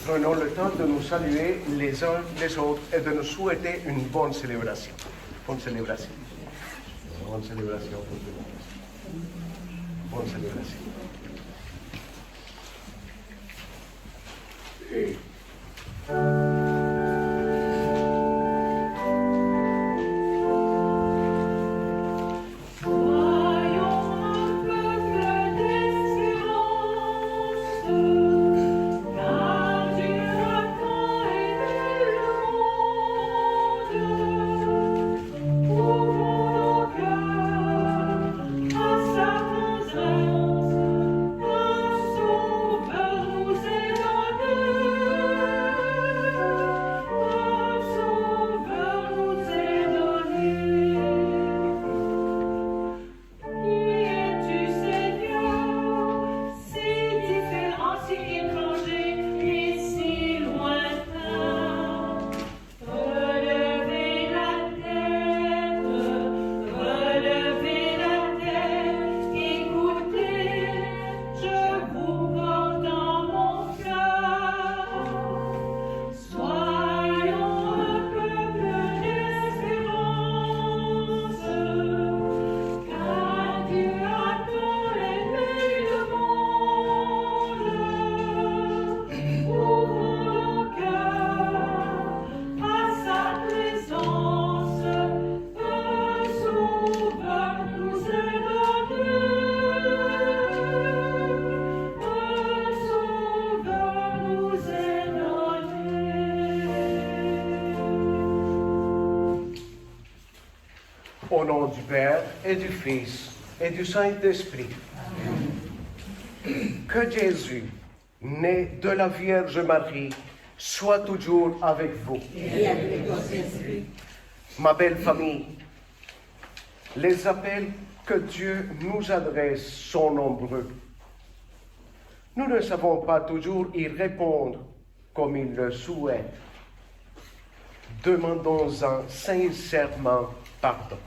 Prenons le temps de nous saluer les uns les autres et de nous souhaiter une bonne célébration. Bonne célébration. Bonne célébration pour tout le monde. Bonne célébration. Au nom du Père et du Fils et du Saint-Esprit. Que Jésus, né de la Vierge Marie, soit toujours avec vous. Et avec votre esprit. Ma belle famille, les appels que Dieu nous adresse sont nombreux. Nous ne savons pas toujours y répondre comme il le souhaite. Demandons-en sincèrement pardon.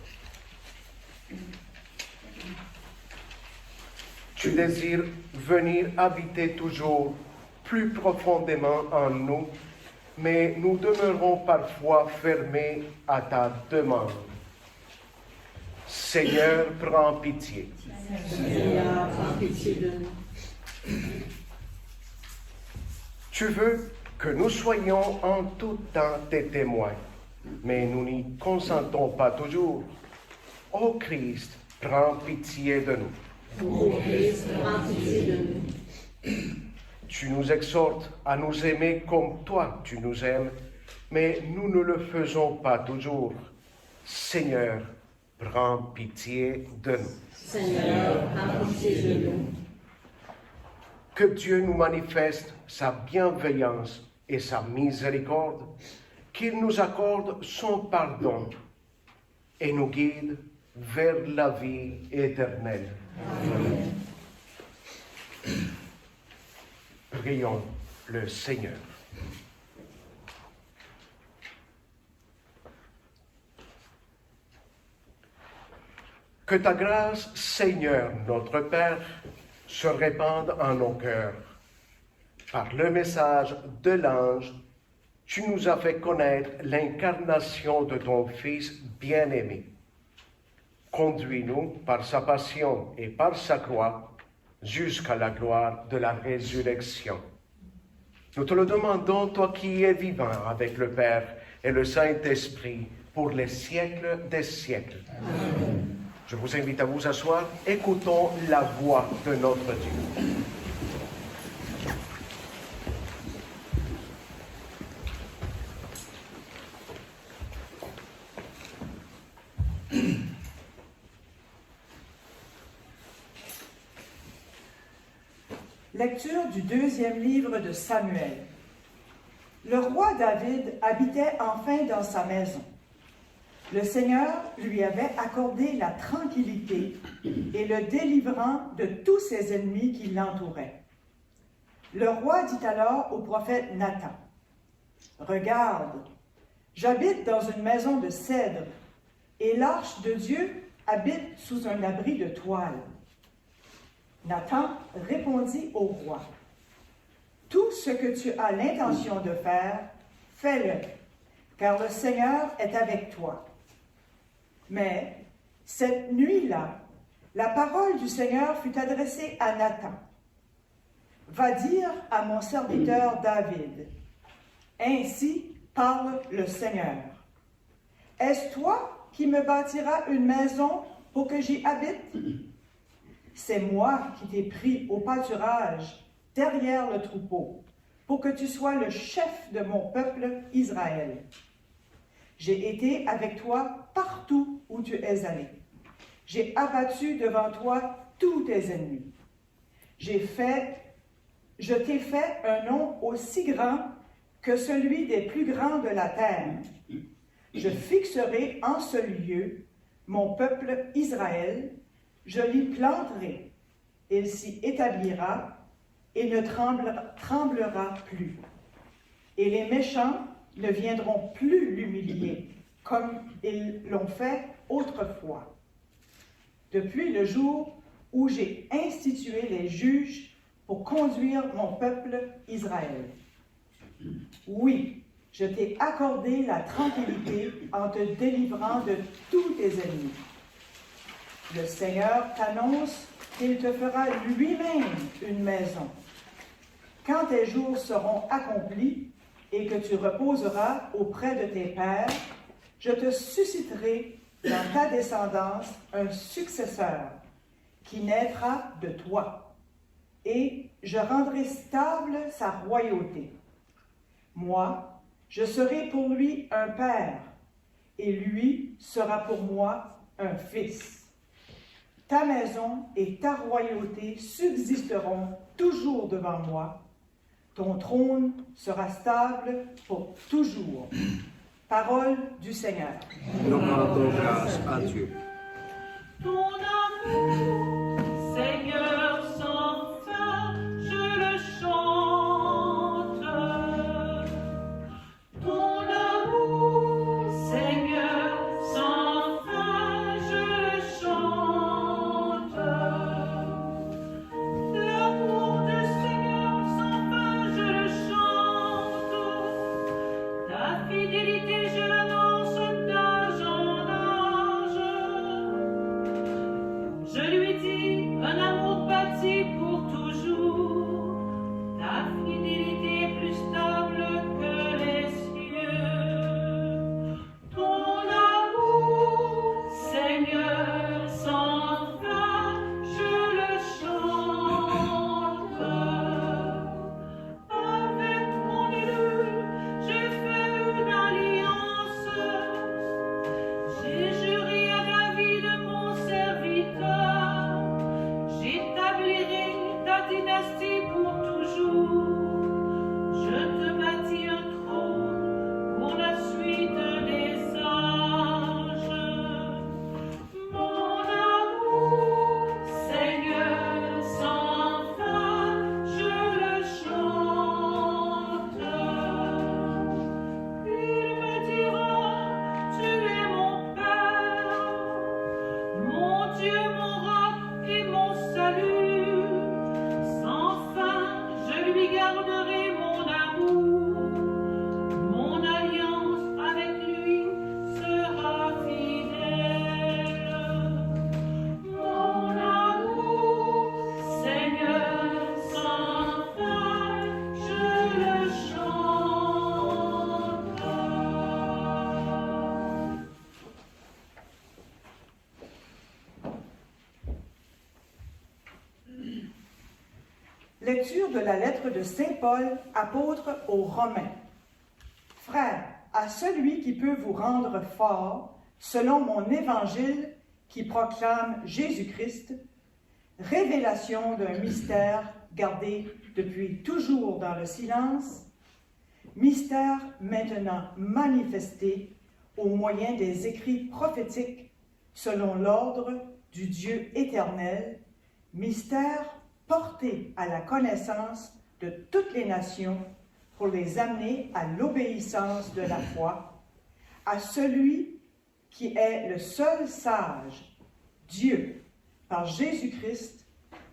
Tu désires venir habiter toujours plus profondément en nous, mais nous demeurons parfois fermés à ta demande. Seigneur, prends pitié. Seigneur, prends pitié de nous. Tu veux que nous soyons en tout temps tes témoins, mais nous n'y consentons pas toujours. Ô Christ, prends pitié de nous. Ô Christ, prends pitié de nous. Tu nous exhortes à nous aimer comme toi tu nous aimes, mais nous ne le faisons pas toujours. Seigneur, prends pitié de nous. Seigneur, prends pitié de nous. Que Dieu nous manifeste sa bienveillance et sa miséricorde, qu'il nous accorde son pardon et nous guide vers la vie éternelle. Amen. Prions le Seigneur. Que ta grâce, Seigneur, notre Père, se répande en nos cœurs. Par le message de l'ange, tu nous as fait connaître l'incarnation de ton Fils bien-aimé. Conduis-nous par sa passion et par sa croix jusqu'à la gloire de la résurrection. Nous te le demandons, toi qui es vivant avec le Père et le Saint-Esprit pour les siècles des siècles. Amen. Je vous invite à vous asseoir. Écoutons la voix de notre Dieu. Lecture du deuxième livre de Samuel. Le roi David habitait enfin dans sa maison. Le Seigneur lui avait accordé la tranquillité et le délivrant de tous ses ennemis qui l'entouraient. Le roi dit alors au prophète Nathan, « Regarde, j'habite dans une maison de cèdre, et l'arche de Dieu habite sous un abri de toile. » Nathan répondit au roi, « Tout ce que tu as l'intention de faire, fais-le, car le Seigneur est avec toi. Mais cette nuit-là, la parole du Seigneur fut adressée à Nathan. Va dire à mon serviteur David, ainsi parle le Seigneur. Est-ce toi qui me bâtiras une maison pour que j'y habite? C'est moi qui t'ai pris au pâturage derrière le troupeau, pour que tu sois le chef de mon peuple Israël. J'ai été avec toi partout où tu es allé. J'ai abattu devant toi tous tes ennemis. Je t'ai fait un nom aussi grand que celui des plus grands de la terre. Je fixerai en ce lieu mon peuple Israël, je l'y planterai, il s'y établira et ne tremblera plus. Et les méchants ne viendront plus l'humilier, comme ils l'ont fait autrefois. Depuis le jour où j'ai institué les juges pour conduire mon peuple Israël. Oui, je t'ai accordé la tranquillité en te délivrant de tous tes ennemis. Le Seigneur t'annonce qu'il te fera lui-même une maison. Quand tes jours seront accomplis et que tu reposeras auprès de tes pères, je te susciterai dans ta descendance un successeur qui naîtra de toi, et je rendrai stable sa royauté. Moi, je serai pour lui un père, et lui sera pour moi un fils. Ta maison et ta royauté subsisteront toujours devant moi. Ton trône sera stable pour toujours. Parole du Seigneur. Nous rendons grâce à Dieu. Ton amour, Seigneur, sans fin, je le chante. Ton amour, Seigneur, sans fin, je le chante. L'amour du Seigneur, sans fin, je le chante. Ta fidélité, je l'annonce d'âge en âge. Je lui dis, un amour bâti pour toujours. Ta fidélité est plus stable que les cieux. Ton amour, Seigneur, sans fin, je le chante. Avec mon élu, j'ai fait une alliance. J'ai juré à David, mon serviteur, j'établirai ta dynastie pour toujours. Je te bâtis un trône pour la suite des âges. Mon amour, Seigneur, sans fin, je le chante. Il me dira, tu es mon Père, mon Dieu, mon roc et mon salut. Sans fin, je lui garderai mon amour. Mon alliance avec lui sera fidèle. Mon amour, Seigneur, sans fin, je le chante. Lecture de la lettre de Saint Paul, apôtre aux Romains. Frères, à celui qui peut vous rendre fort, selon mon évangile qui proclame Jésus-Christ, révélation d'un mystère gardé depuis toujours dans le silence, mystère maintenant manifesté au moyen des écrits prophétiques selon l'ordre du Dieu éternel, mystère porté à la connaissance de toutes les nations pour les amener à l'obéissance de la foi, à celui qui est le seul sage, Dieu, par Jésus-Christ,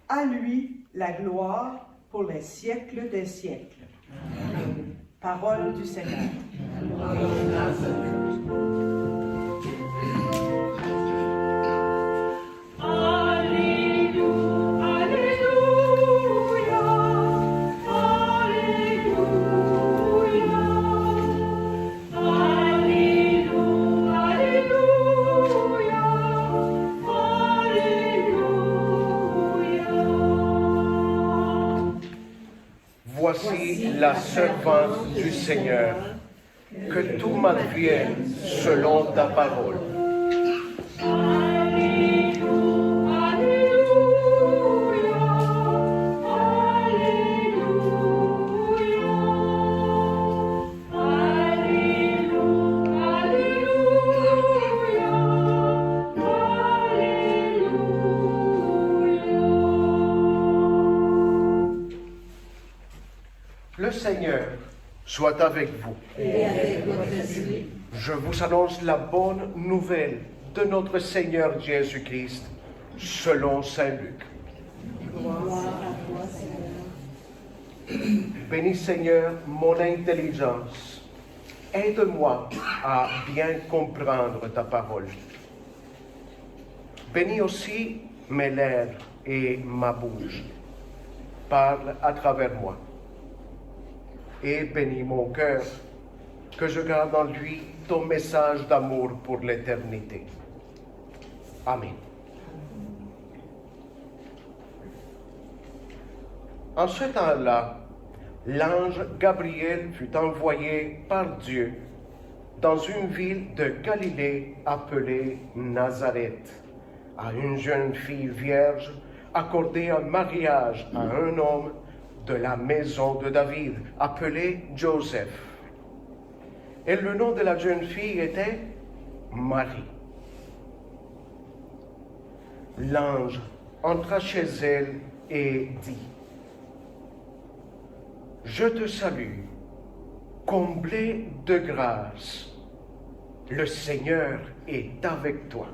à lui la gloire pour les siècles des siècles. Parole du Seigneur. Voici la servante du Seigneur, que tout m'advienne selon ta parole. Le Seigneur soit avec vous. Et avec votre esprit. Je vous annonce la bonne nouvelle de notre Seigneur Jésus-Christ selon Saint Luc. Gloire à toi, Seigneur. Bénis Seigneur mon intelligence. Aide-moi à bien comprendre ta parole. Bénis aussi mes lèvres et ma bouche. Parle à travers moi. Et bénis mon cœur, que je garde en lui ton message d'amour pour l'éternité. Amen. En ce temps-là, l'ange Gabriel fut envoyé par Dieu dans une ville de Galilée appelée Nazareth, à une jeune fille vierge accordée en mariage à un homme de la maison de David, appelé Joseph. Et le nom de la jeune fille était Marie. L'ange entra chez elle et dit: « Je te salue, comblée de grâce, le Seigneur est avec toi. »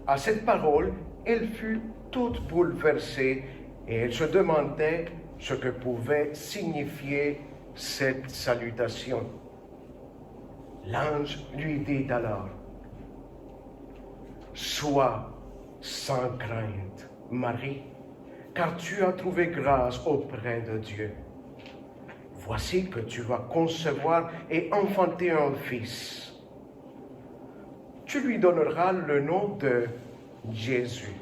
À cette parole, elle fut toute bouleversée et elle se demandait ce que pouvait signifier cette salutation. L'ange lui dit alors: « Sois sans crainte, Marie, car tu as trouvé grâce auprès de Dieu. Voici que tu vas concevoir et enfanter un fils. Tu lui donneras le nom de Jésus.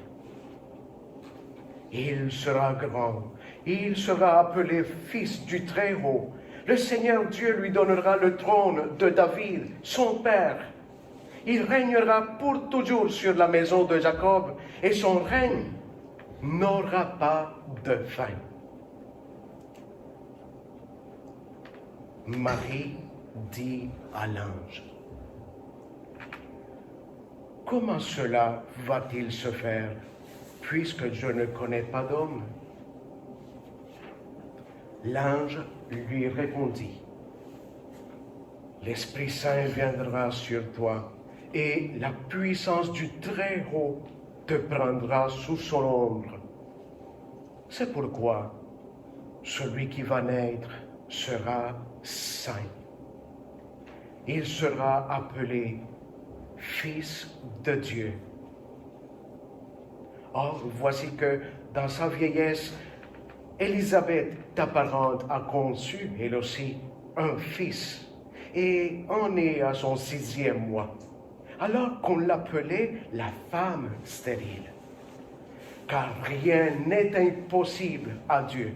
Il sera grand, il sera appelé Fils du Très-Haut. Le Seigneur Dieu lui donnera le trône de David, son père. Il régnera pour toujours sur la maison de Jacob, et son règne n'aura pas de fin. » Marie dit à l'ange: « Comment cela va-t-il se faire, puisque je ne connais pas d'homme? » L'ange lui répondit: « L'Esprit Saint viendra sur toi, et la puissance du Très-Haut te prendra sous son ombre. C'est pourquoi celui qui va naître sera saint. Il sera appelé Fils de Dieu. Or, voici que dans sa vieillesse, Élisabeth, ta parente, a conçu, elle aussi, un fils, et en est à son 6e mois, alors qu'on l'appelait la femme stérile. Car rien n'est impossible à Dieu.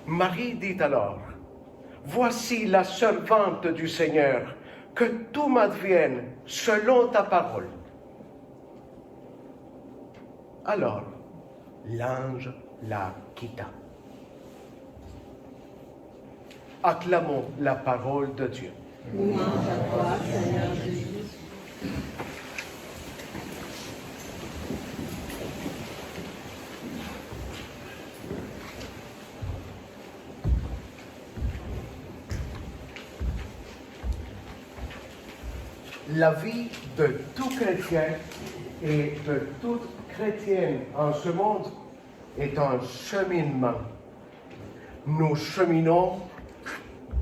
Marie dit alors: « Voici la servante du Seigneur, que tout m'advienne selon ta parole. » Alors, l'ange la quitta. Acclamons la parole de Dieu. Louange à toi, Seigneur Jésus. La vie de tout chrétien et de toute chrétienne en ce monde est un cheminement. Nous cheminons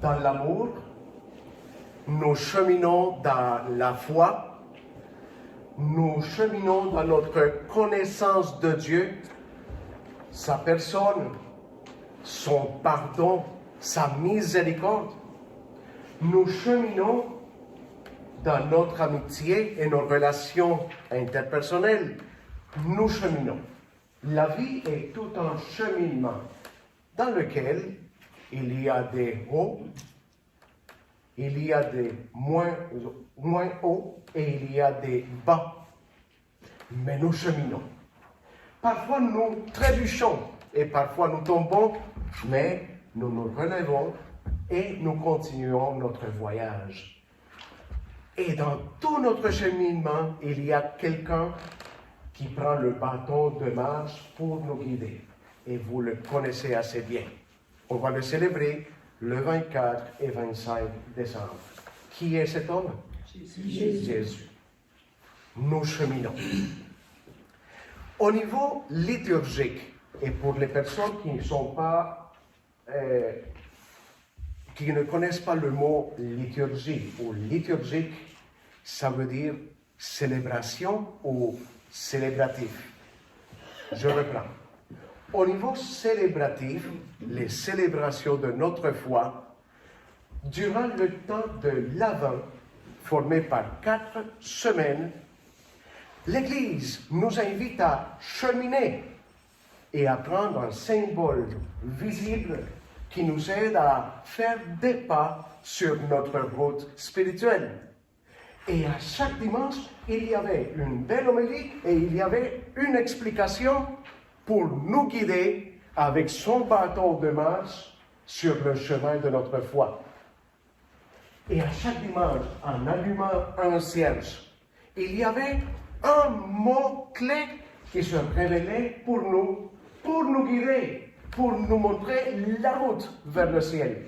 dans l'amour, nous cheminons dans la foi, nous cheminons dans notre connaissance de Dieu, sa personne, son pardon, sa miséricorde. Nous cheminons dans notre amitié et nos relations interpersonnelles. Nous cheminons. La vie est tout un cheminement dans lequel il y a des hauts, il y a des moins hauts et il y a des bas. Mais nous cheminons. Parfois nous trébuchons et parfois nous tombons, mais nous nous relevons et nous continuons notre voyage. Et dans tout notre cheminement, il y a quelqu'un qui prend le bâton de marche pour nous guider. Et vous le connaissez assez bien. On va le célébrer le 24 et 25 décembre. Qui est cet homme? Jésus. Nous cheminons. Au niveau liturgique, et pour les personnes qui ne sont pas, qui ne connaissent pas le mot liturgie ou liturgique, ça veut dire célébration ou célébratif. Je reprends. Au niveau célébratif, les célébrations de notre foi, durant le temps de l'Avent, formé par 4 semaines, l'Église nous invite à cheminer et à prendre un symbole visible qui nous aide à faire des pas sur notre route spirituelle. Et à chaque dimanche, il y avait une belle homélie et il y avait une explication pour nous guider avec son bâton de marche sur le chemin de notre foi. Et à chaque dimanche, en allumant un cierge, il y avait un mot-clé qui se révélait pour nous guider, pour nous montrer la route vers le ciel.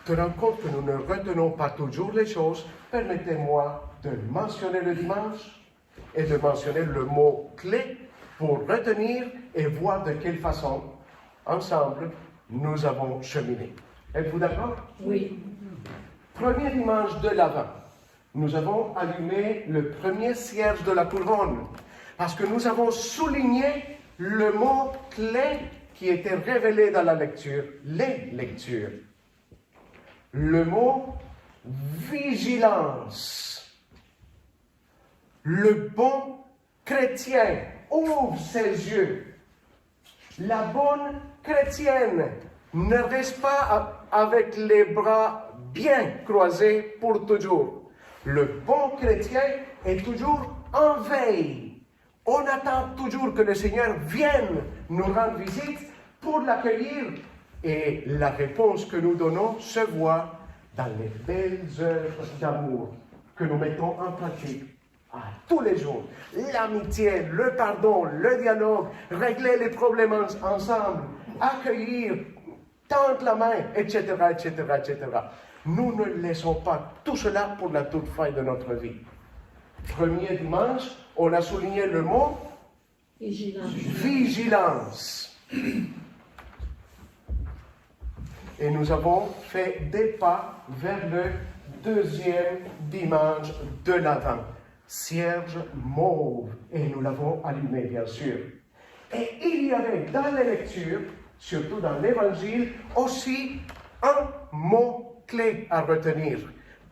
Te rends compte que nous ne retenons pas toujours les choses, permettez-moi de mentionner le dimanche et de mentionner le mot-clé pour retenir et voir de quelle façon, ensemble, nous avons cheminé. Êtes-vous d'accord? Oui. Premier dimanche de l'Avent, nous avons allumé le premier cierge de la couronne parce que nous avons souligné le mot-clé qui était révélé dans la lecture, les lectures. Le mot vigilance. Le bon chrétien ouvre ses yeux. La bonne chrétienne ne reste pas avec les bras bien croisés pour toujours. Le bon chrétien est toujours en veille. On attend toujours que le Seigneur vienne nous rendre visite pour l'accueillir. Et la réponse que nous donnons se voit dans les belles œuvres d'amour que nous mettons en pratique à tous les jours. L'amitié, le pardon, le dialogue, régler les problèmes ensemble, accueillir, tendre la main, etc., etc., etc. Nous ne laissons pas tout cela pour la toute fin de notre vie. Premier dimanche, on a souligné le mot vigilance. Et nous avons fait des pas vers le deuxième dimanche de l'Avent. Cierge mauve, et nous l'avons allumé, bien sûr. Et il y avait dans les lectures, surtout dans l'Évangile, aussi un mot-clé à retenir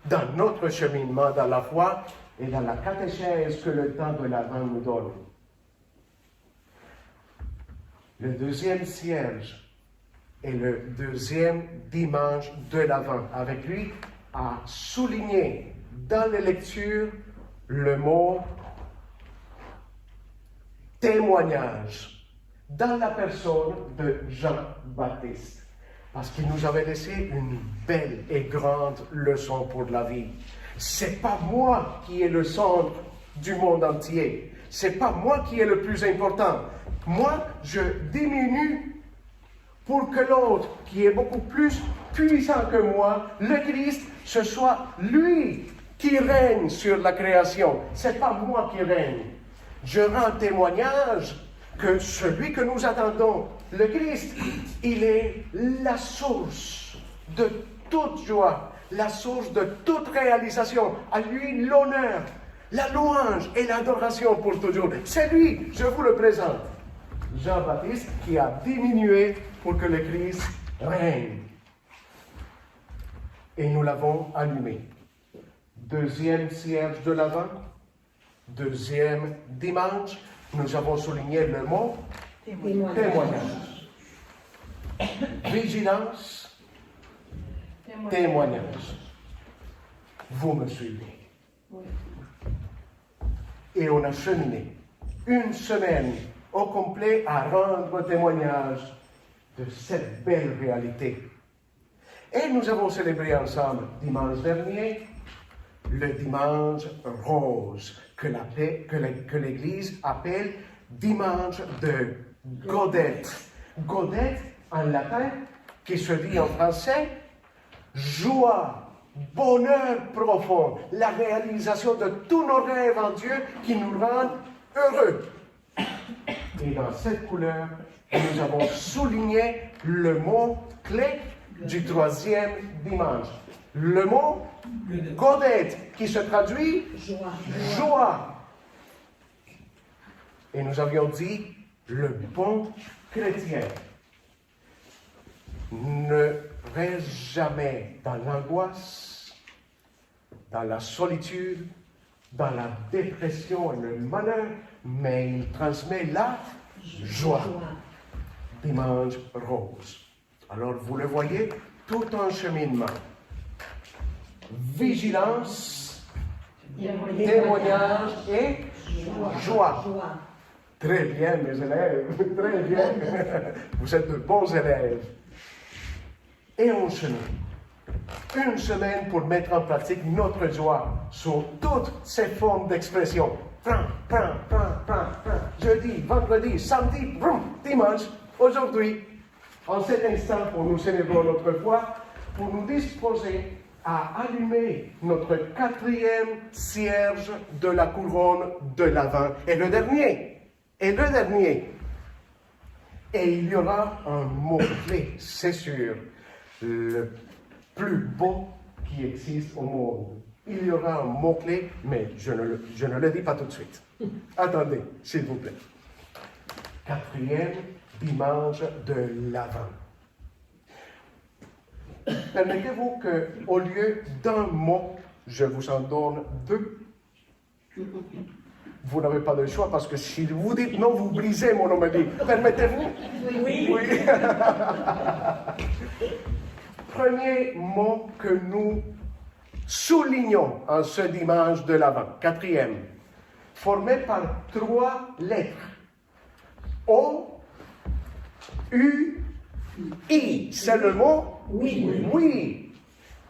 dans notre cheminement dans la foi et dans la catéchèse que le temps de l'Avent nous donne. Le deuxième cierge est le deuxième dimanche de l'Avent. Avec lui, à souligner dans les lectures le mot témoignage dans la personne de Jean-Baptiste. Parce qu'il nous avait laissé une belle et grande leçon pour la vie. C'est pas moi qui est le centre du monde entier. C'est pas moi qui est le plus important. Moi, je diminue pour que l'autre, qui est beaucoup plus puissant que moi, le Christ, ce soit lui qui règne sur la création. C'est pas moi qui règne. je rends témoignage que celui que nous attendons, le Christ, il est la source de toute joie, la source de toute réalisation. À lui l'honneur, la louange et l'adoration pour toujours. C'est lui, je vous le présente. Jean-Baptiste qui a diminué pour que le Christ règne. Et nous l'avons allumé. Deuxième cierge de l'Avent, deuxième dimanche, nous avons souligné le mot témoignage. Vigilance, témoignage. Vous me suivez. Et on a cheminé une semaine au complet à rendre témoignage de cette belle réalité. Et nous avons célébré ensemble dimanche dernier le dimanche rose que l'Église appelle dimanche de Gaudete. Gaudete en latin, qui se dit en français, joie, bonheur profond, la réalisation de tous nos rêves en Dieu qui nous rendent heureux. Et dans cette couleur, nous avons souligné le mot clé du troisième dimanche. Le mot Gaudete, qui se traduit joie. Et nous avions dit, le bon chrétien ne reste jamais dans l'angoisse, dans la solitude, dans la dépression et le malheur, mais il transmet la joie. Dimanche rose. Alors vous le voyez, tout un cheminement. Vigilance, témoignage et joie. Très bien, mes élèves, très bien. Vous êtes de bons élèves. Et on chemine. Une semaine pour mettre en pratique notre joie sous toutes ses formes d'expression. Jeudi, vendredi, samedi, dimanche, aujourd'hui, en cet instant où nous célébrons notre foi, pour nous disposer à allumer notre quatrième cierge de la couronne de l'Avent. Et le dernier. Et il y aura un mot-clé, c'est sûr, le plus beau qui existe au monde. Il y aura un mot-clé, mais je ne le dis pas tout de suite. Attendez, s'il vous plaît. Quatrième dimanche de l'Avent. Permettez-vous qu'au lieu d'un mot, je vous en donne deux. Vous n'avez pas de choix parce que si vous dites non, vous brisez mon homélie. Permettez-vous? Oui. Premier mot que nous soulignons en ce dimanche de l'Avent, quatrième, formé par trois lettres. O, U, I. C'est le mot oui. Oui.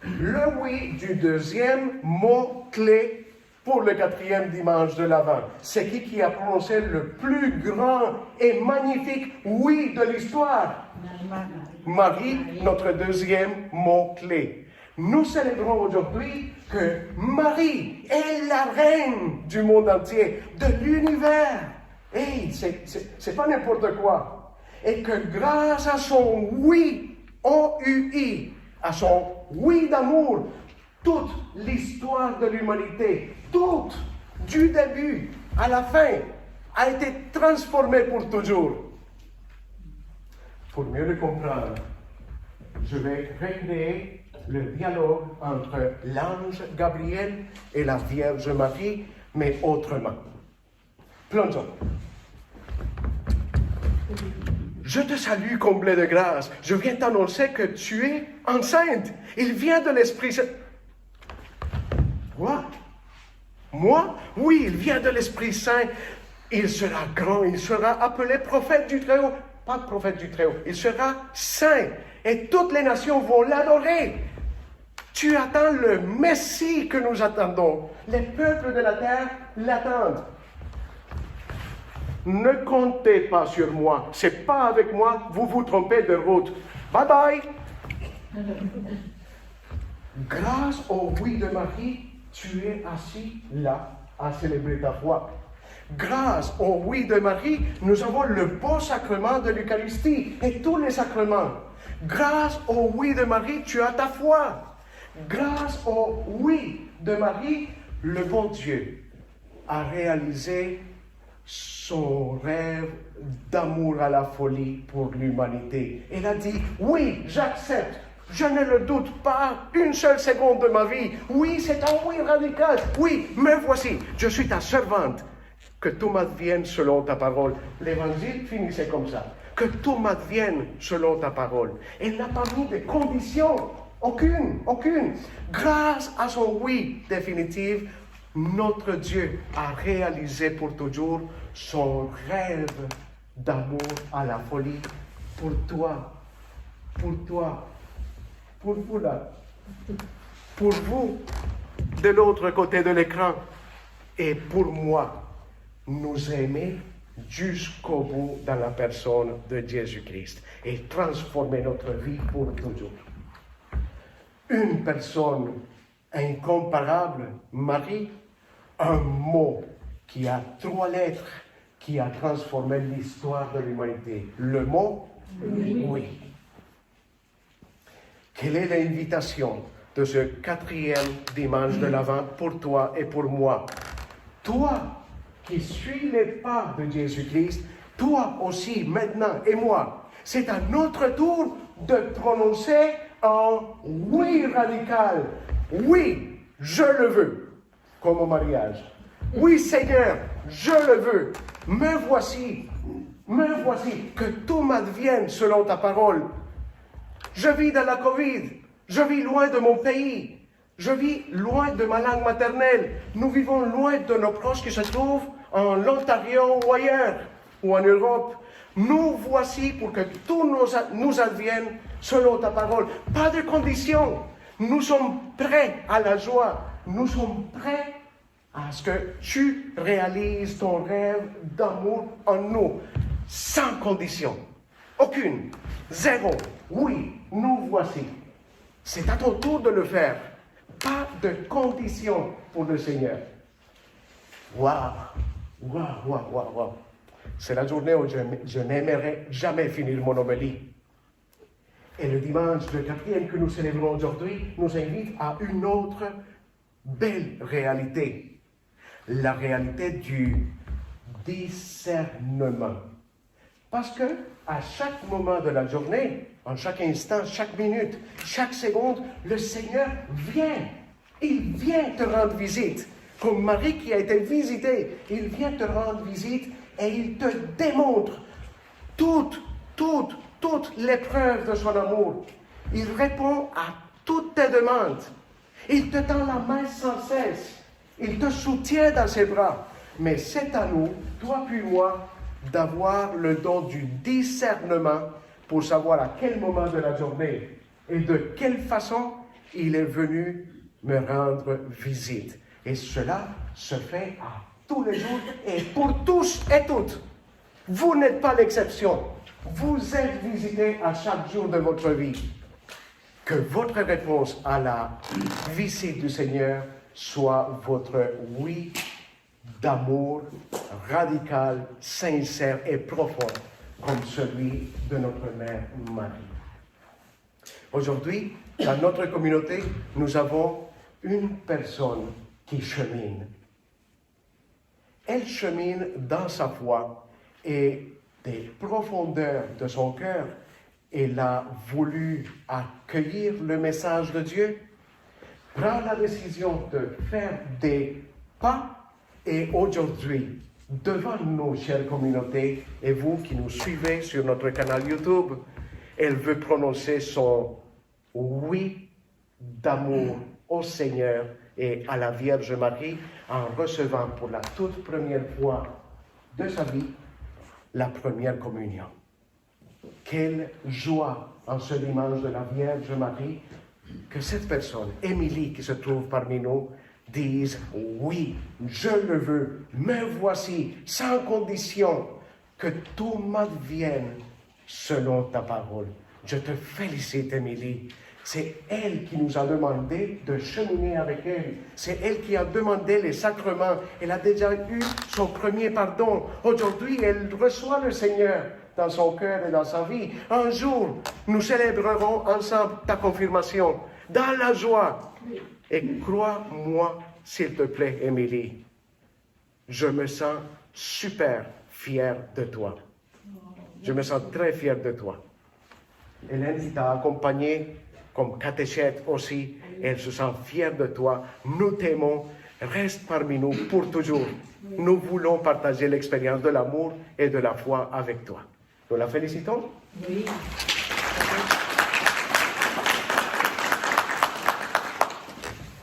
Le oui du deuxième mot clé pour le quatrième dimanche de l'Avent. C'est qui a prononcé le plus grand et magnifique oui de l'histoire? Marie, notre deuxième mot-clé. Nous célébrons aujourd'hui que Marie est la reine du monde entier, de l'univers. Et c'est pas n'importe quoi. Et que grâce à son oui, O-U-I, à son oui d'amour, toute l'histoire de l'humanité, toute, du début à la fin, a été transformée pour toujours. Pour mieux le comprendre, je vais recréer le dialogue entre l'ange Gabriel et la Vierge Marie, mais autrement. Plongeons. Je te salue, comblée de grâce. Je viens t'annoncer que tu es enceinte. Il vient de l'Esprit Saint. Quoi? Moi? Oui, il vient de l'Esprit Saint. Il sera grand, il sera appelé prophète du Très-Haut. Pas prophète du Très-Haut, il sera saint. Et toutes les nations vont l'adorer. Tu attends le Messie que nous attendons. Les peuples de la terre l'attendent. Ne comptez pas sur moi. C'est pas avec moi, vous vous trompez de route. Bye bye. Grâce au oui de Marie, tu es assis là à célébrer ta foi. Grâce au oui de Marie, nous avons le beau sacrement de l'Eucharistie et tous les sacrements. Grâce au oui de Marie, tu as ta foi. Grâce au oui de Marie, le bon Dieu a réalisé son rêve d'amour à la folie pour l'humanité. Il a dit, oui, j'accepte. Je ne le doute pas une seule seconde de ma vie. Oui, c'est un oui radical. Oui, me voici. Je suis ta servante. Que tout m'advienne selon ta parole. L'évangile finissait comme ça. Que tout m'advienne selon ta parole. Elle n'a pas mis de conditions. Aucune. Grâce à son oui définitif, notre Dieu a réalisé pour toujours son rêve d'amour à la folie pour toi, pour vous là, pour vous de l'autre côté de l'écran et pour moi, nous aimer jusqu'au bout dans la personne de Jésus-Christ et transformer notre vie pour toujours. Une personne incomparable, Marie, un mot qui a 3 lettres, qui a transformé l'histoire de l'humanité. Le mot oui. Quelle est l'invitation de ce 4e dimanche de l'Avent pour toi et pour moi? Toi qui suis les pas de Jésus-Christ, toi aussi maintenant et moi, c'est à notre tour de prononcer un oui radical. Oui, je le veux, comme au mariage. Oui, Seigneur, je le veux. Me voici, que tout m'advienne selon ta parole. Je vis dans la Covid, je vis loin de mon pays, je vis loin de ma langue maternelle. Nous vivons loin de nos proches qui se trouvent en Ontario ou ailleurs, ou en Europe. Nous voici pour que tout nous advienne selon ta parole. Pas de conditions. Nous sommes prêts à la joie. Nous sommes prêts à ce que tu réalises ton rêve d'amour en nous. Sans condition. Aucune. Zéro. Oui, nous voici. C'est à ton tour de le faire. Pas de condition pour le Seigneur. Waouh. C'est la journée où je n'aimerais jamais finir mon homélie. Et le dimanche, le 4e que nous célébrons aujourd'hui, nous invite à une autre belle réalité. La réalité du discernement. Parce que à chaque moment de la journée, en chaque instant, chaque minute, chaque seconde, le Seigneur vient. Il vient te rendre visite. Comme Marie qui a été visitée, il vient te rendre visite et il te démontre toutes les preuves de son amour. Il répond à toutes tes demandes. Il te tend la main sans cesse. Il te soutient dans ses bras. Mais c'est à nous, toi puis moi, d'avoir le don du discernement pour savoir à quel moment de la journée et de quelle façon il est venu me rendre visite. Et cela se fait à tous les jours et pour tous et toutes. Vous n'êtes pas l'exception. Vous êtes visités à chaque jour de votre vie. Que votre réponse à la visite du Seigneur soit votre oui d'amour radical, sincère et profond, comme celui de notre mère Marie. Aujourd'hui, dans notre communauté, nous avons une personne qui chemine. Elle chemine dans sa foi et des profondeurs de son cœur, elle a voulu accueillir le message de Dieu, prend la décision de faire des pas et aujourd'hui, devant nous, chère communauté, et vous qui nous suivez sur notre canal YouTube, elle veut prononcer son oui d'amour au Seigneur et à la Vierge Marie en recevant pour la toute première fois de sa vie la première communion. Quelle joie en ce dimanche de la Vierge Marie que cette personne, Émilie, qui se trouve parmi nous, dise oui, je le veux, me voici, sans condition, que tout m'advienne selon ta parole. Je te félicite, Émilie. C'est elle qui nous a demandé de cheminer avec elle. C'est elle qui a demandé les sacrements. Elle a déjà eu son premier pardon. Aujourd'hui, elle reçoit le Seigneur dans son cœur et dans sa vie. Un jour, nous célébrerons ensemble ta confirmation, dans la joie. Et crois-moi, s'il te plaît, Émilie, je me sens super fier de toi. Je me sens très fier de toi. Hélène, qui t'a accompagné comme catéchète aussi, elle se sent fière de toi. Nous t'aimons. Reste parmi nous pour toujours. Nous voulons partager l'expérience de l'amour et de la foi avec toi. Nous la félicitons. Oui.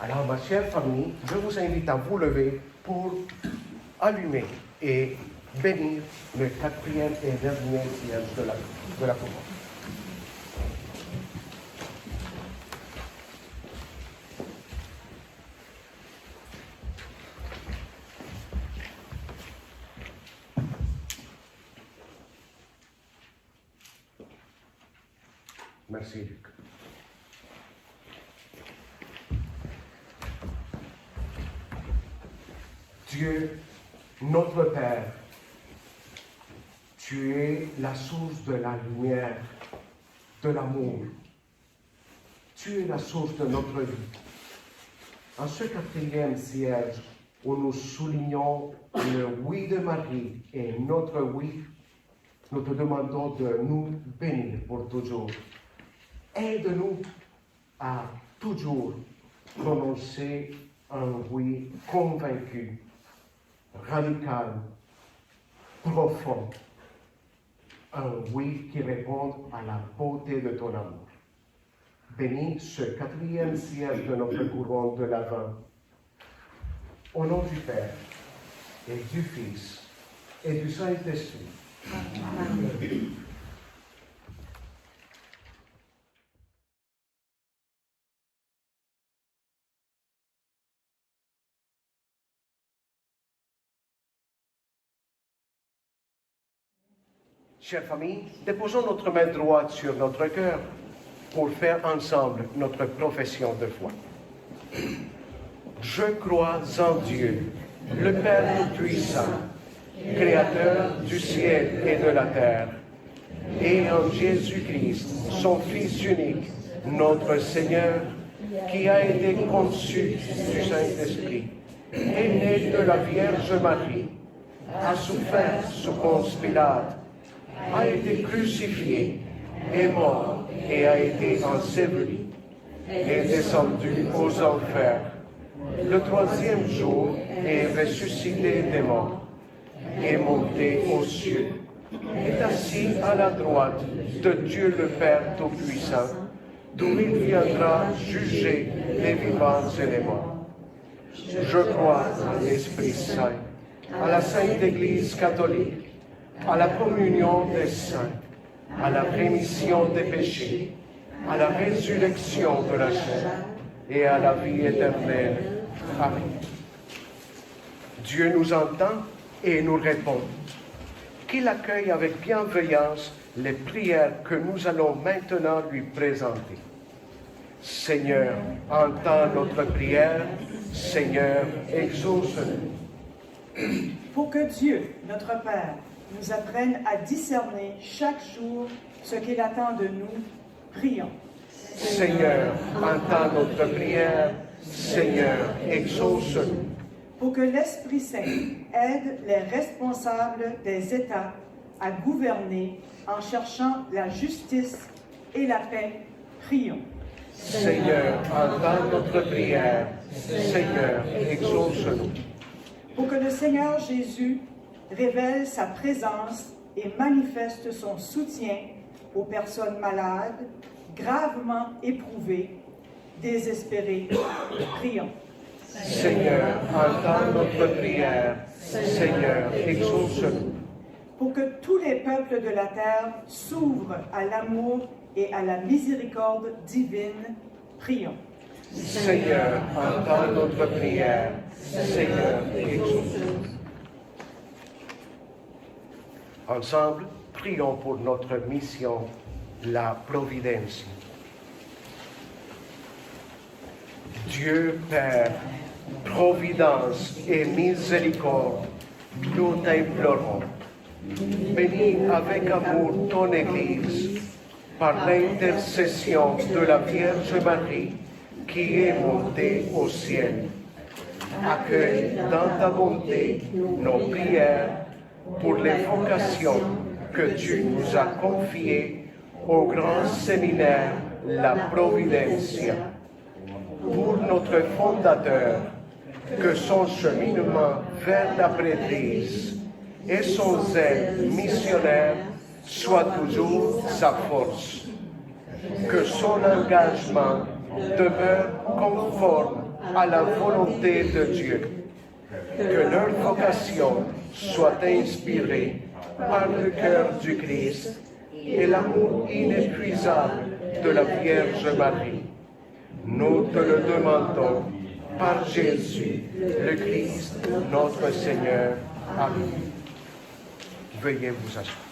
Alors, ma chère famille, je vous invite à vous lever pour allumer et bénir le quatrième et dernier siège de la couronne. Merci, Luc. Dieu, notre Père, tu es la source de la lumière, de l'amour. Tu es la source de notre vie. En ce quatrième siège où nous soulignons le oui de Marie et notre oui, nous te demandons de nous bénir pour toujours. Aide-nous à toujours prononcer un oui convaincu, radical, profond. Un oui qui réponde à la beauté de ton amour. Bénis ce quatrième siège de notre couronne de l'Avent. Au nom du Père, et du Fils, et du Saint-Esprit. Amen. Chère famille, déposons notre main droite sur notre cœur pour faire ensemble notre profession de foi. Je crois en Dieu, le Père Tout-Puissant, Créateur du ciel et de la terre, et en Jésus-Christ, son Fils unique, notre Seigneur, qui a été conçu du Saint-Esprit, est né de la Vierge Marie, a souffert sous Ponce Pilate, a été crucifié, est mort et a été enseveli, est descendu aux enfers. Le troisième jour est ressuscité des morts, est monté aux cieux, est assis à la droite de Dieu le Père Tout-Puissant, d'où il viendra juger les vivants et les morts. Je crois en l'Esprit Saint, à la Sainte Église catholique, à la communion des saints, à la rémission des péchés, à la résurrection de la chair et à la vie éternelle. Amen. Dieu nous entend et nous répond. Qu'il accueille avec bienveillance les prières que nous allons maintenant lui présenter. Seigneur, entends notre prière. Seigneur, exauce-nous. Pour que Dieu, notre Père, nous apprenne à discerner chaque jour ce qu'il attend de nous, prions. Seigneur, entends notre prière. Seigneur, exauce-nous. Pour que l'Esprit Saint aide les responsables des États à gouverner en cherchant la justice et la paix, prions. Seigneur, entends notre prière. Seigneur, exauce-nous. Pour que le Seigneur Jésus révèle sa présence et manifeste son soutien aux personnes malades, gravement éprouvées, désespérées, prions. Seigneur, entends notre prière. Seigneur, exauce-nous. Pour que tous les peuples de la terre s'ouvrent à l'amour et à la miséricorde divine, prions. Seigneur, entends notre prière. Seigneur, exauce-nous. Ensemble, prions pour notre mission, la Providence. Dieu Père, Providence et miséricorde, nous t'implorons. Bénis avec amour ton Église, par l'intercession de la Vierge Marie, qui est montée au ciel. Accueille dans ta bonté nos prières pour les vocations que tu nous as confiées au grand séminaire La Providencia. Pour notre fondateur, que son cheminement vers la prêtrise et son zèle missionnaire soit toujours sa force. Que son engagement demeure conforme à la volonté de Dieu. Que leur vocation soit inspirée par le cœur du Christ et l'amour inépuisable de la Vierge Marie. Nous te le demandons par Jésus, le Christ, notre Seigneur. Amen. Veuillez vous asseoir.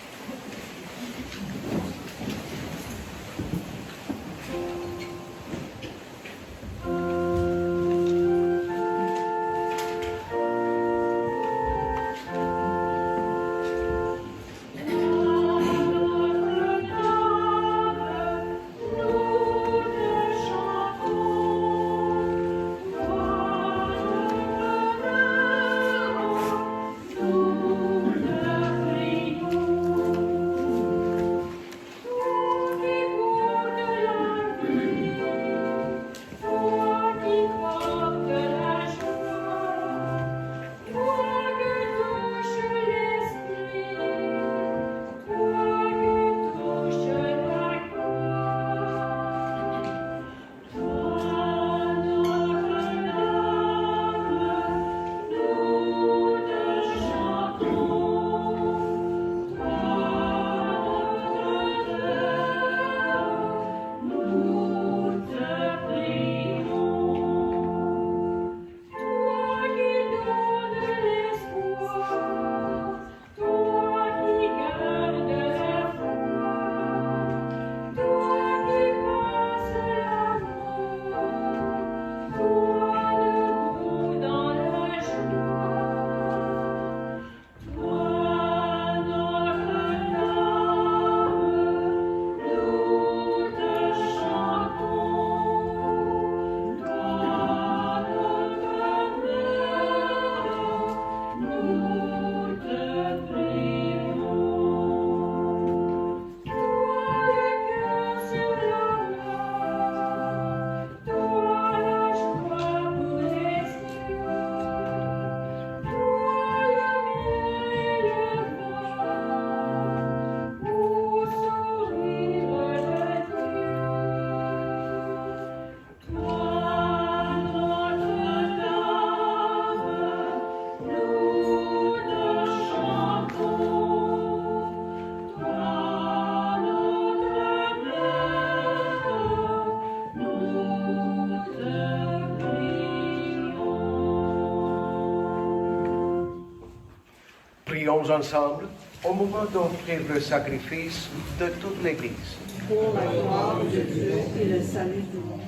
Prions ensemble au moment d'offrir le sacrifice de toute l'Église. Pour la gloire de Dieu et le salut du monde.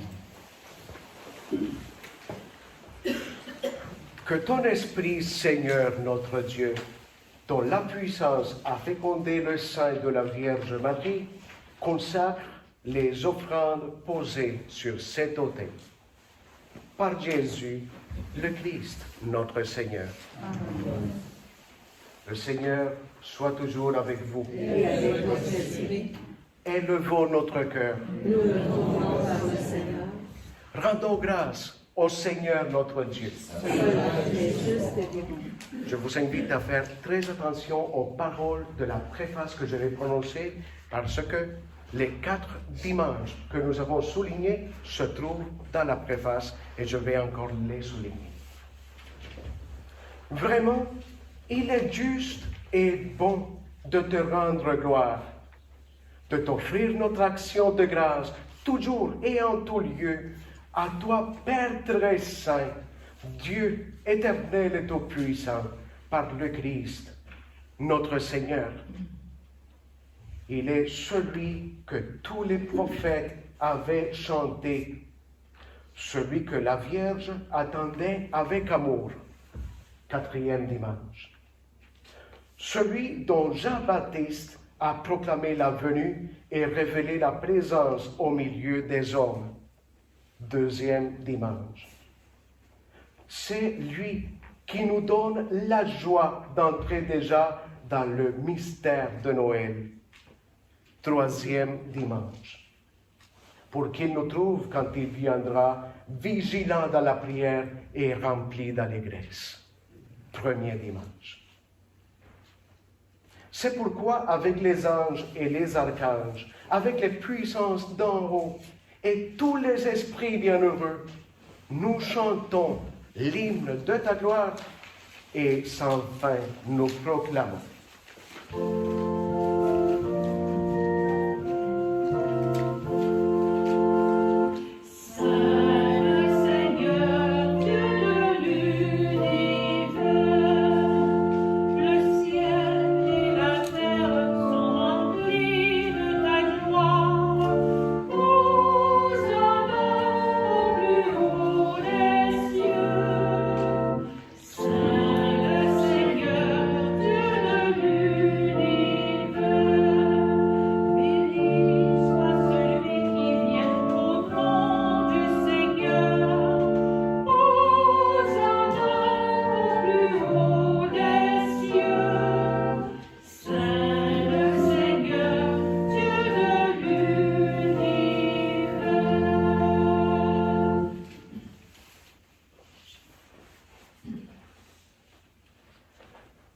Que ton Esprit, Seigneur notre Dieu, dont la puissance a fécondé le sein de la Vierge Marie, consacre les offrandes posées sur cet autel. Par Jésus, le Christ, notre Seigneur. Amen. Le Seigneur soit toujours avec vous. Et avec votre esprit. Élevons notre cœur. Nous le tournons vers le Seigneur. Rendons grâce au Seigneur notre Dieu. Cela est juste et bon. Je vous invite à faire très attention aux paroles de la préface que je vais prononcer parce que les 4 dimanches que nous avons soulignés se trouvent dans la préface et je vais encore les souligner. Vraiment, il est juste et bon de te rendre gloire, de t'offrir notre action de grâce, toujours et en tout lieu, à toi, Père très saint, Dieu éternel et tout-puissant, par le Christ, notre Seigneur. Il est celui que tous les prophètes avaient chanté. celui que la Vierge attendait avec amour. 4e dimanche. Celui dont Jean-Baptiste a proclamé la venue et révélé la présence au milieu des hommes. 2e dimanche. C'est lui qui nous donne la joie d'entrer déjà dans le mystère de Noël. 3e dimanche. Pour qu'il nous trouve quand il viendra, vigilants dans la prière et remplis d'allégresse. 1er dimanche. C'est pourquoi, avec les anges et les archanges, avec les puissances d'en haut et tous les esprits bienheureux, nous chantons l'hymne de ta gloire et sans fin nous proclamons.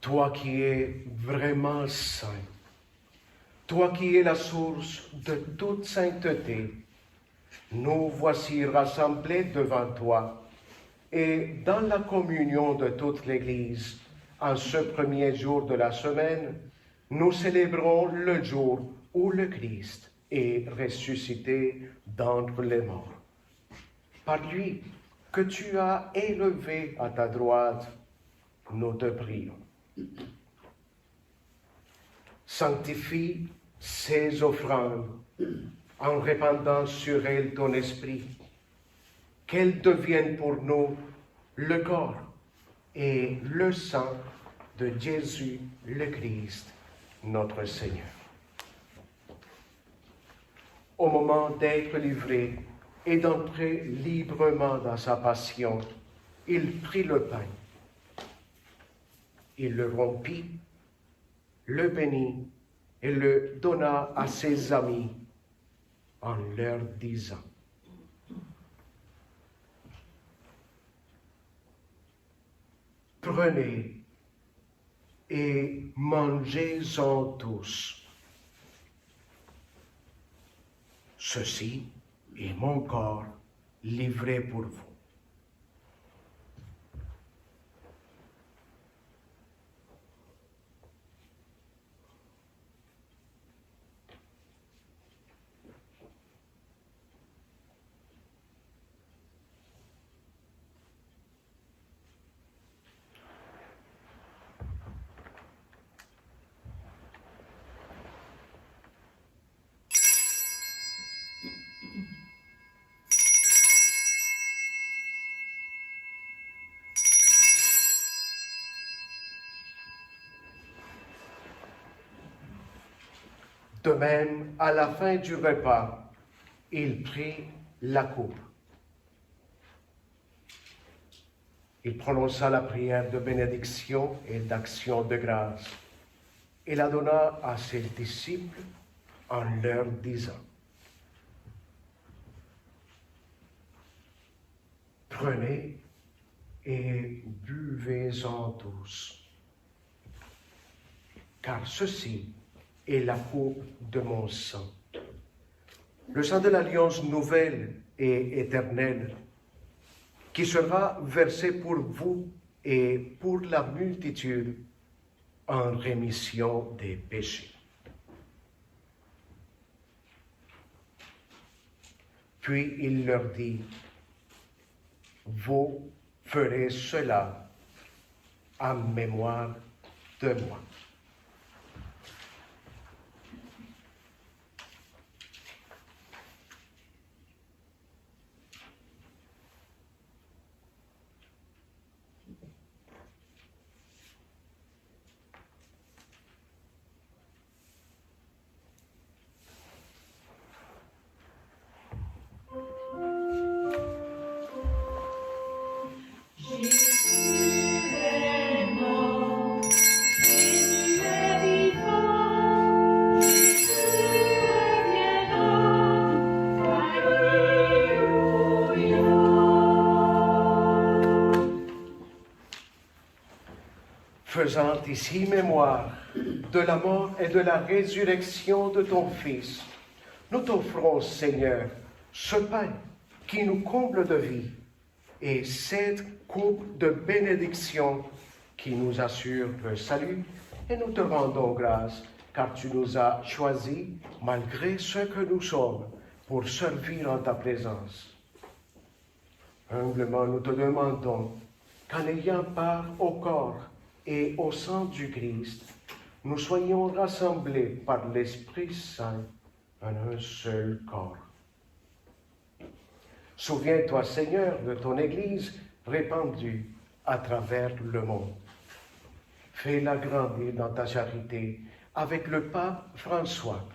Toi qui es vraiment saint, toi qui es la source de toute sainteté, nous voici rassemblés devant toi et dans la communion de toute l'Église, en ce premier jour de la semaine, nous célébrons le jour où le Christ est ressuscité d'entre les morts. Par lui que tu as élevé à ta droite, nous te prions. Sanctifie ces offrandes en répandant sur elles ton esprit, qu'elles deviennent pour nous le corps et le sang de Jésus le Christ, notre Seigneur. Au moment d'être livré et d'entrer librement dans sa passion, il prit le pain. Il le rompit, le bénit et le donna à ses amis en leur disant: Prenez et mangez-en tous. Ceci est mon corps livré pour vous. De même, à la fin du repas, il prit la coupe. Il prononça la prière de bénédiction et d'action de grâce et la donna à ses disciples en leur disant: Prenez et buvez-en tous, car ceci est la coupe de mon sang, le sang de l'alliance nouvelle et éternelle, qui sera versé pour vous et pour la multitude en rémission des péchés. Puis il leur dit: Vous ferez cela en mémoire de moi. faisant ici mémoire de la mort et de la résurrection de ton Fils, nous t'offrons, Seigneur, ce pain qui nous comble de vie et cette coupe de bénédiction qui nous assure le salut, et nous te rendons grâce car tu nous as choisis, malgré ce que nous sommes, pour servir en ta présence. Humblement, nous te demandons qu'en ayant part au corps et au sang du Christ, nous soyons rassemblés par l'Esprit Saint en un seul corps. Souviens-toi, Seigneur, de ton Église répandue à travers le monde. Fais-la grandir dans ta charité avec le pape François,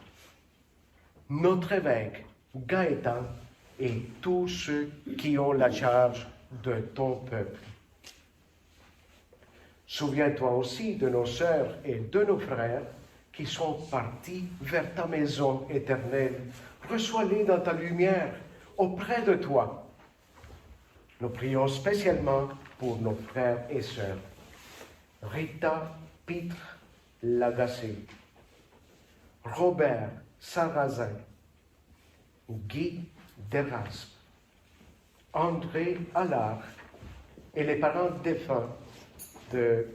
notre évêque Gaëtan et tous ceux qui ont la charge de ton peuple. Souviens-toi aussi de nos sœurs et de nos frères qui sont partis vers ta maison éternelle. Reçois-les dans ta lumière, auprès de toi. Nous prions spécialement pour nos frères et sœurs. Rita Pitre Lagacé, Robert Sarrazin, Guy Deraspe, André Allard et les parents défunts de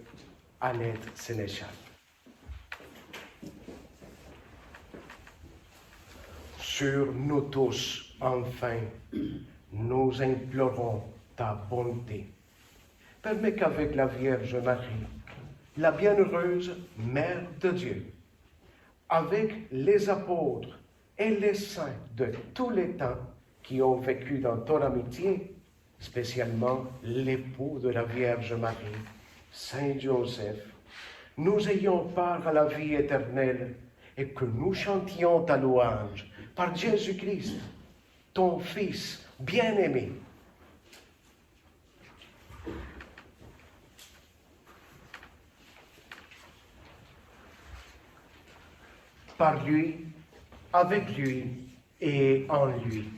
Annette Sénéchal. Sur nous tous, enfin, nous implorons ta bonté. Permets qu'avec la Vierge Marie, la bienheureuse Mère de Dieu, avec les apôtres et les saints de tous les temps qui ont vécu dans ton amitié, spécialement l'époux de la Vierge Marie, Saint Joseph, nous ayons part à la vie éternelle et que nous chantions ta louange par Jésus-Christ, ton Fils bien-aimé. Par lui, avec lui et en lui.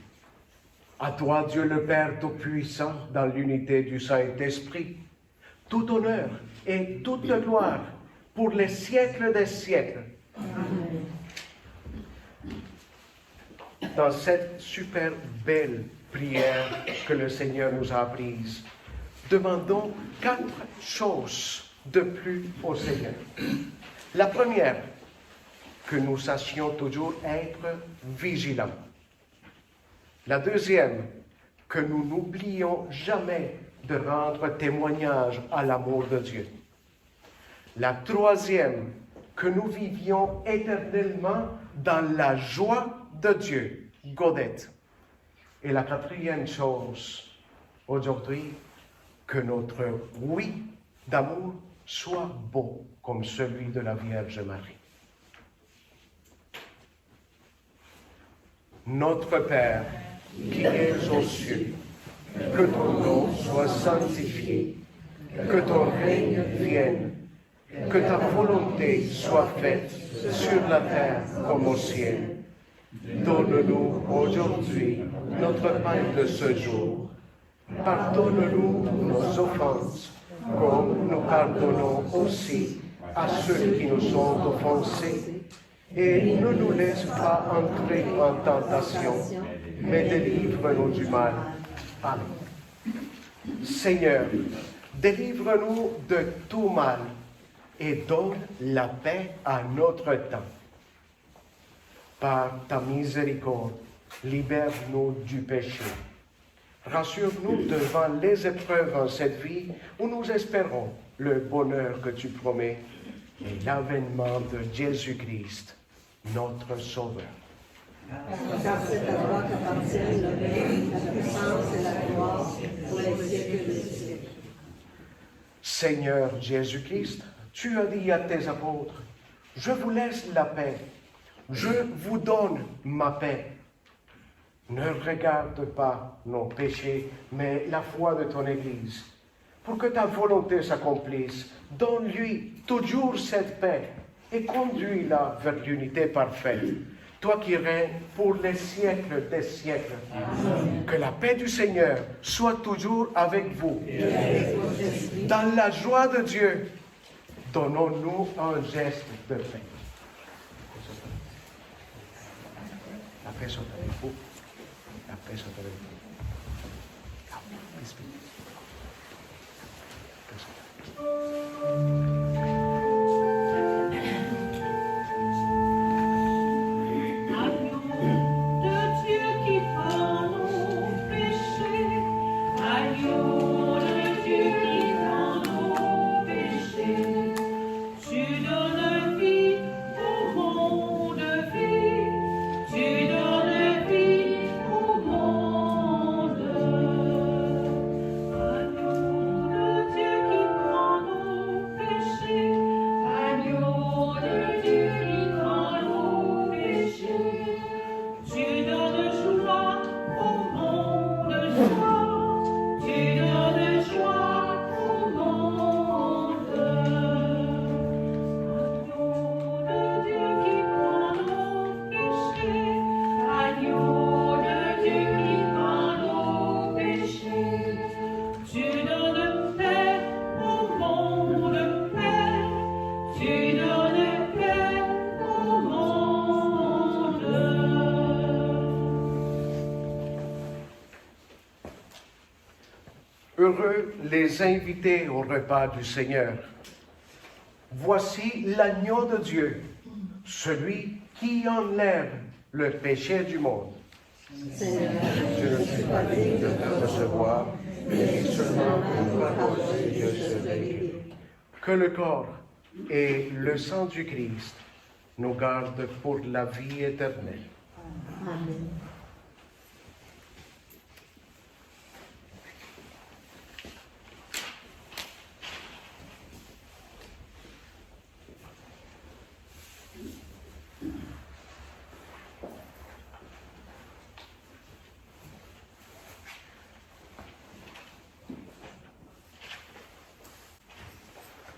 À toi, Dieu le Père Tout-Puissant, dans l'unité du Saint-Esprit, tout honneur et toute gloire pour les siècles des siècles. Amen. Dans cette super belle prière que le Seigneur nous a apprise, demandons 4 choses de plus au Seigneur. La première, que nous sachions toujours être vigilants. La deuxième, que nous n'oublions jamais de rendre témoignage à l'amour de Dieu. La troisième, que nous vivions éternellement dans la joie de Dieu, Gaudette. Et la quatrième chose, aujourd'hui, que notre oui d'amour soit beau comme celui de la Vierge Marie. Notre Père, qui es aux cieux, que ton nom soit sanctifié, que ton règne vienne, que ta volonté soit faite sur la terre comme au ciel. Donne-nous aujourd'hui notre pain de ce jour. Pardonne-nous nos offenses, comme nous pardonnons aussi à ceux qui nous ont offensés. Et ne nous laisse pas entrer en tentation, mais délivre-nous du mal. Amen. Seigneur, délivre-nous de tout mal et donne la paix à notre temps. Par ta miséricorde, libère-nous du péché. Rassure-nous devant les épreuves en cette vie où nous espérons le bonheur que tu promets et l'avènement de Jésus-Christ, notre Sauveur. Car c'est à toi qu'appartiennent le règne, la puissance et la gloire pour les siècles des siècles. Seigneur Jésus-Christ, tu as dit à tes apôtres, « Je vous laisse la paix, je vous donne ma paix. » Ne regarde pas nos péchés, mais la foi de ton Église. Pour que ta volonté s'accomplisse, donne-lui toujours cette paix et conduis-la vers l'unité parfaite. Toi qui règnes pour les siècles des siècles. Amen. Que la paix du Seigneur soit toujours avec vous. Dans la joie de Dieu, Donnons-nous un geste de paix. La paix soit avec vous. La paix soit avec vous. Agneau de Dieu qui prend nos péchés, agneau de Dieu qui prend nos péchés, tu donnes vie au monde, vie, tu donnes vie au monde. Agneau de Dieu qui prend nos péchés, agneau de Dieu qui prend nos péchés, tu donnes joie au monde, joie, tu donnes joie au monde. Agneau de Dieu qui prend nos péchés, agneau de Dieu qui prend nos péchés, tu donnes paix au monde, paix, tu donnes paix au monde. Heureux les invités au repas du Seigneur. Voici l'agneau de Dieu, celui qui enlève le péché du monde. Seigneur, Je ne suis pas digne de te recevoir, mais seulement une parole et je serai guéri. Que le corps et le sang du Christ nous gardent pour la vie éternelle. Amen.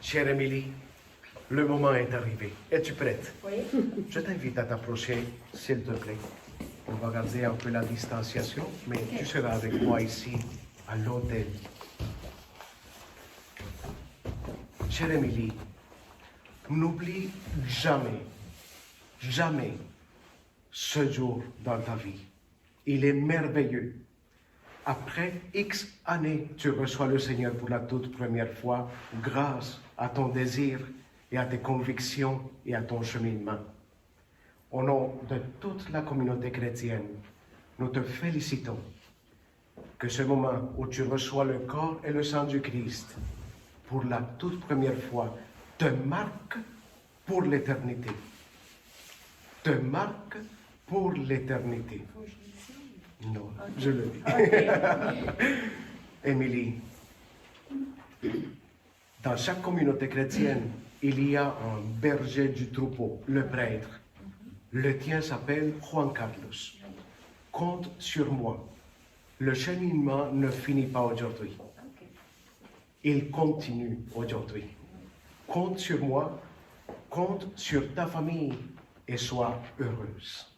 Chère Émilie, le moment est arrivé. Es-tu prête? Oui. Je t'invite à t'approcher, s'il te plaît. On va garder un peu la distanciation, mais tu seras avec moi ici, à l'hôtel. Chère Émilie, n'oublie jamais, jamais ce jour dans ta vie. Il est merveilleux. Après X années, tu reçois le Seigneur pour la toute première fois grâce à ton désir et à tes convictions et à ton cheminement. Au nom de toute la communauté chrétienne, nous te félicitons que ce moment où tu reçois le corps et le sang du Christ pour la toute première fois te marque pour l'éternité. Te marque pour l'éternité. Non, je le dis. Émilie, dans chaque communauté chrétienne, il y a un berger du troupeau, le prêtre. Le tien s'appelle Juan Carlos. Compte sur moi. Le cheminement ne finit pas aujourd'hui. Il continue aujourd'hui. Compte sur moi, compte sur ta famille et sois heureuse.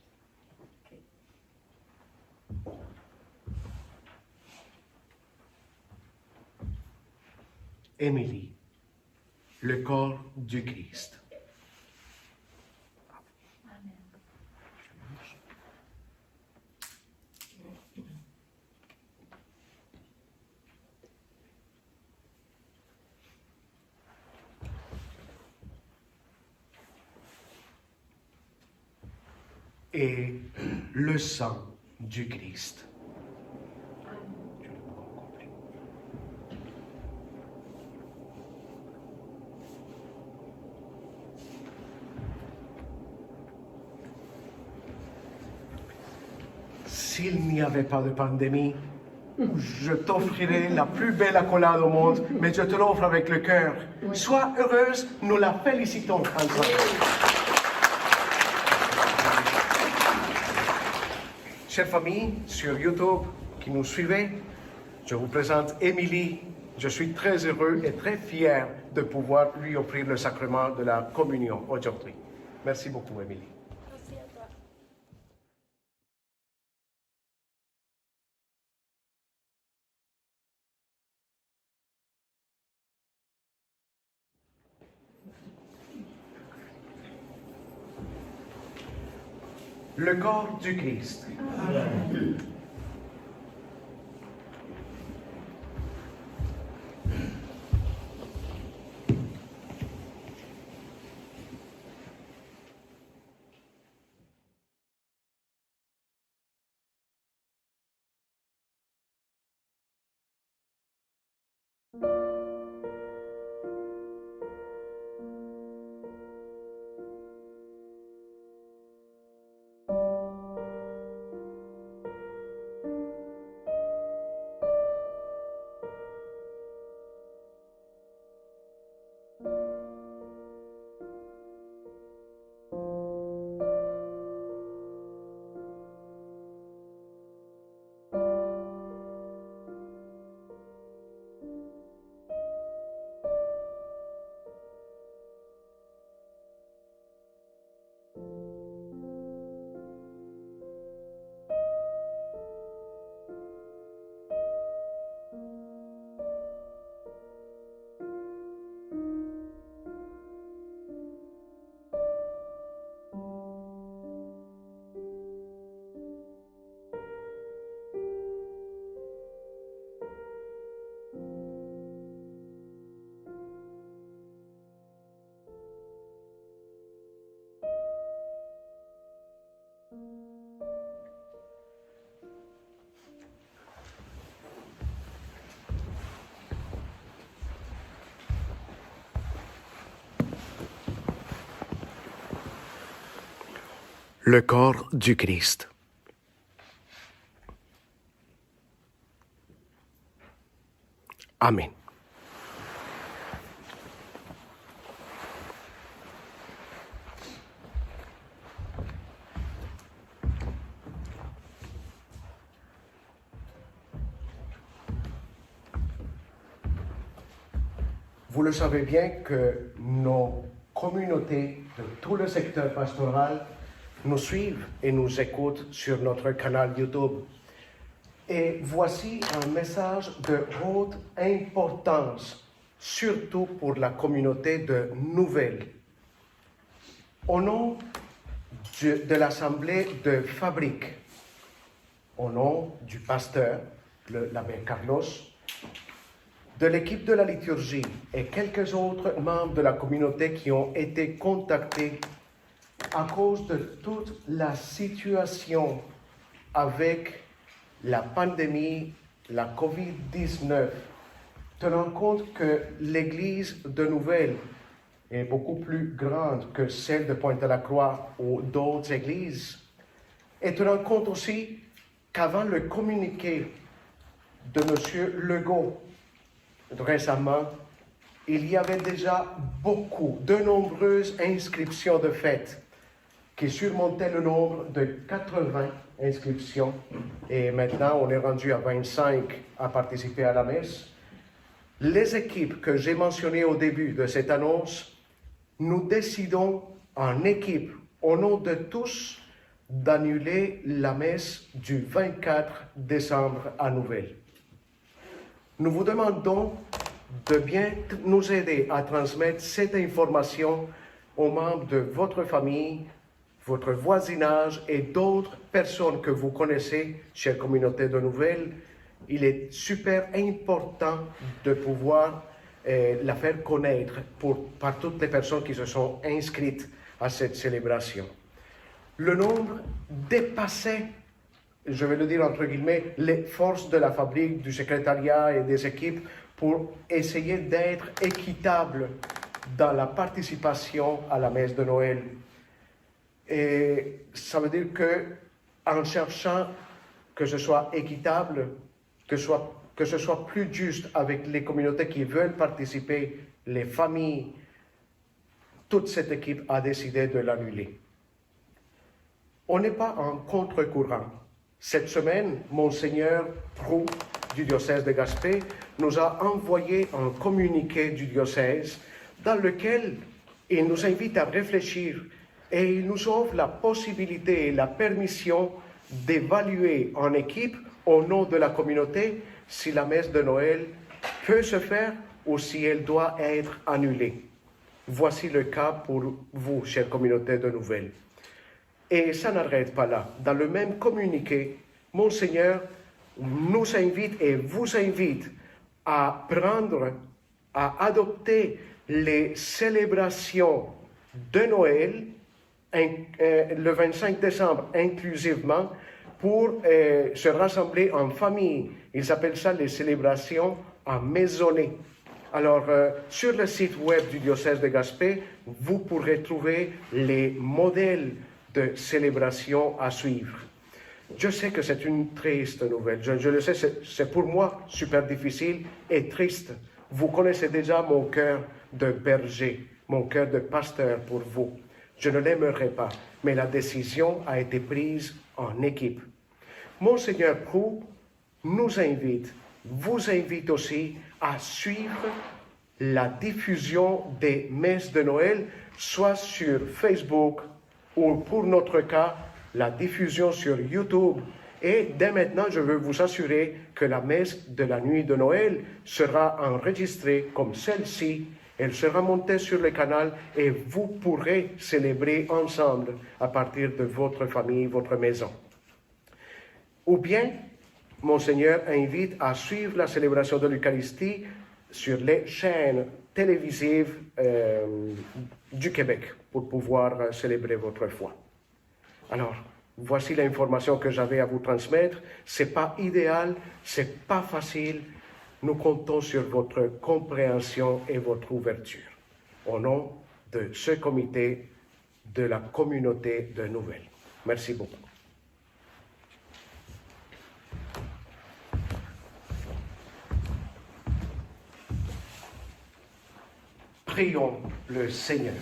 Émilie, le corps du Christ. Et le sang du Christ. S'il n'y avait pas de pandémie, je t'offrirais la plus belle accolade au monde, mais je te l'offre avec le cœur. Sois heureuse, nous la félicitons ensemble. Chère famille, sur YouTube qui nous suivez, je vous présente Émilie. Je suis très heureux et très fier de pouvoir lui offrir le sacrement de la communion aujourd'hui. Merci beaucoup, Émilie. le corps du Christ. Le corps du Christ. Amen. Vous le savez bien que nos communautés de tout le secteur pastoral nous suivent et nous écoutent sur notre canal YouTube. Et voici un message de haute importance, surtout pour la communauté de Nouvelles. Au nom de l'Assemblée de Fabrique, au nom du pasteur, l'abbé Carlos, de l'équipe de la liturgie et quelques autres membres de la communauté qui ont été contactés à cause de toute la situation avec la pandémie, la COVID-19, tenant compte que l'Église de Nouvelles est beaucoup plus grande que celle de Pointe-à-la-Croix ou d'autres églises, et tenant compte aussi qu'avant le communiqué de M. Legault récemment, il y avait déjà de nombreuses inscriptions de fête qui surmontaient le nombre de 80 inscriptions. Et maintenant, on est rendu à 25 à participer à la messe. Les équipes que j'ai mentionnées au début de cette annonce, nous décidons en équipe, au nom de tous, d'annuler la messe du 24 décembre à Nouvelles. Nous vous demandons de bien nous aider à transmettre cette information aux membres de votre famille, votre voisinage et d'autres personnes que vous connaissez, chère communauté de Nouvelles. Il est super important de pouvoir la faire connaître par toutes les personnes qui se sont inscrites à cette célébration. Le nombre dépassait, je vais le dire entre guillemets, les forces de la fabrique, du secrétariat et des équipes pour essayer d'être équitable dans la participation à la messe de Noël. Et ça veut dire qu'en cherchant que ce soit équitable, que ce soit plus juste avec les communautés qui veulent participer, les familles, toute cette équipe a décidé de l'annuler. On n'est pas en contre-courant. Cette semaine, Monseigneur Proux du diocèse de Gaspé nous a envoyé un communiqué du diocèse dans lequel il nous invite à réfléchir et il nous offre la possibilité et la permission d'évaluer en équipe, au nom de la communauté, si la messe de Noël peut se faire ou si elle doit être annulée. Voici le cas pour vous, chère communauté de Nouvelles. Et ça n'arrête pas là. Dans le même communiqué, Monseigneur nous invite et vous invite à adopter les célébrations de Noël le 25 décembre inclusivement pour se rassembler en famille. Ils appellent ça les célébrations à maisonnée. Alors, sur le site web du diocèse de Gaspé, vous pourrez trouver les modèles de célébration à suivre. Je sais que c'est une triste nouvelle. Je le sais, c'est pour moi super difficile et triste. Vous connaissez déjà mon cœur de berger, mon cœur de pasteur pour vous. Je ne l'aimerais pas, mais la décision a été prise en équipe. Monseigneur Proulx nous invite, vous invite aussi à suivre la diffusion des messes de Noël, soit sur Facebook ou pour notre cas, la diffusion sur YouTube. Et dès maintenant, je veux vous assurer que la messe de la nuit de Noël sera enregistrée comme celle-ci. Elle sera montée sur le canal et vous pourrez célébrer ensemble à partir de votre famille, votre maison. Ou bien, Monseigneur invite à suivre la célébration de l'Eucharistie sur les chaînes télévisives du Québec pour pouvoir célébrer votre foi. Alors, voici l'information que j'avais à vous transmettre. C'est pas idéal, c'est pas facile. Nous comptons sur votre compréhension et votre ouverture. Au nom de ce comité de la communauté de Nouvelles. Merci beaucoup. Prions le Seigneur.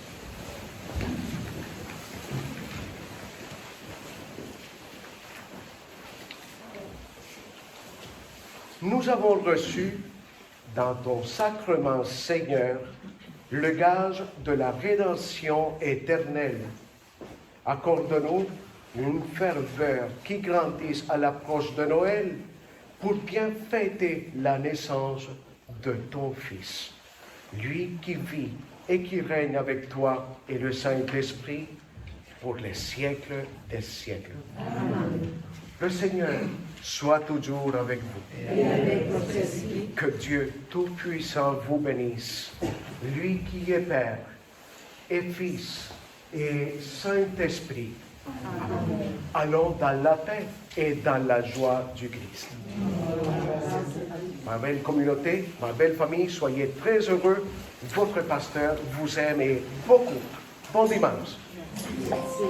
Nous avons reçu dans ton sacrement, Seigneur, le gage de la rédemption éternelle. Accorde-nous une ferveur qui grandisse à l'approche de Noël pour bien fêter la naissance de ton Fils. Lui qui vit et qui règne avec toi et le Saint-Esprit pour les siècles des siècles. Amen. Le Seigneur soit toujours avec vous. Et avec votre esprit. Que Dieu Tout-Puissant vous bénisse, lui qui est Père et Fils et Saint-Esprit. Amen. Allons dans la paix et dans la joie du Christ. Ma belle communauté, ma belle famille, soyez très heureux. Votre pasteur vous aime et beaucoup. Bon dimanche. Merci.